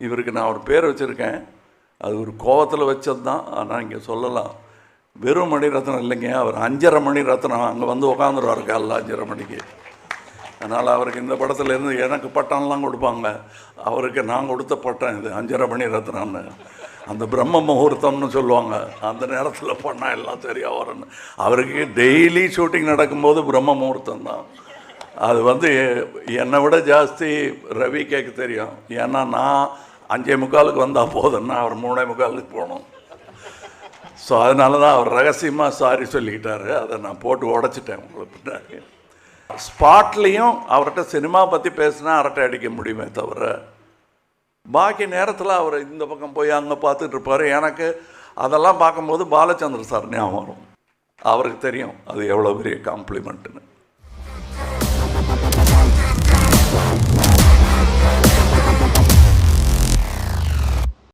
இவருக்கு நான் ஒரு பேர் வச்சுருக்கேன், அது ஒரு கோவத்தில் வச்சது தான். ஆனால் இங்கே சொல்லலாம், வெறும் மணிரத்னம் இல்லைங்க, அவர் 5:30 மணிரத்னம். அங்கே வந்து உட்காந்துருவார் காலைல 5:30 மணிக்கு. அதனால் அவருக்கு இந்த படத்துலேருந்து எனக்கு பட்டம்லாம் கொடுப்பாங்க, அவருக்கு நான் கொடுத்த பட்டம் இது 5:30 மணிரத்னம்னு. அந்த பிரம்ம முகூர்த்தம்னு சொல்லுவாங்க, அந்த நேரத்தில் பண்ணால் எல்லாம் சரியாக வரணும். அவருக்கு டெய்லி ஷூட்டிங் நடக்கும்போது பிரம்ம முகூர்த்தம் தான். அது வந்து என்னை விட ஜாஸ்தி ரவி கேட்க தெரியும். ஏன்னா நான் 5:45 வந்தால் போதுன்னா அவர் 3:45 போகணும். ஸோ அதனால தான் அவர் ரகசியமாக சாரி சொல்லிக்கிட்டாரு. அதை நான் போட்டு உடச்சிட்டேன் உங்களுக்கு பின்னாடி. ஸ்பாட்லேயும் அவர்கிட்ட சினிமா பற்றி பேசினா அரட்டை அடிக்க முடியுமே தவிர, பாக்கி நேரத்தில் அவர் இந்த பக்கம் போய் அங்கே பார்த்துட்டு இருப்பார். எனக்கு அதெல்லாம் பார்க்கும்போது பாலச்சந்திர சார் ஞாபகம் வரும். அவருக்கு தெரியும் அது எவ்வளோ பெரிய காம்ப்ளிமெண்ட்டுன்னு.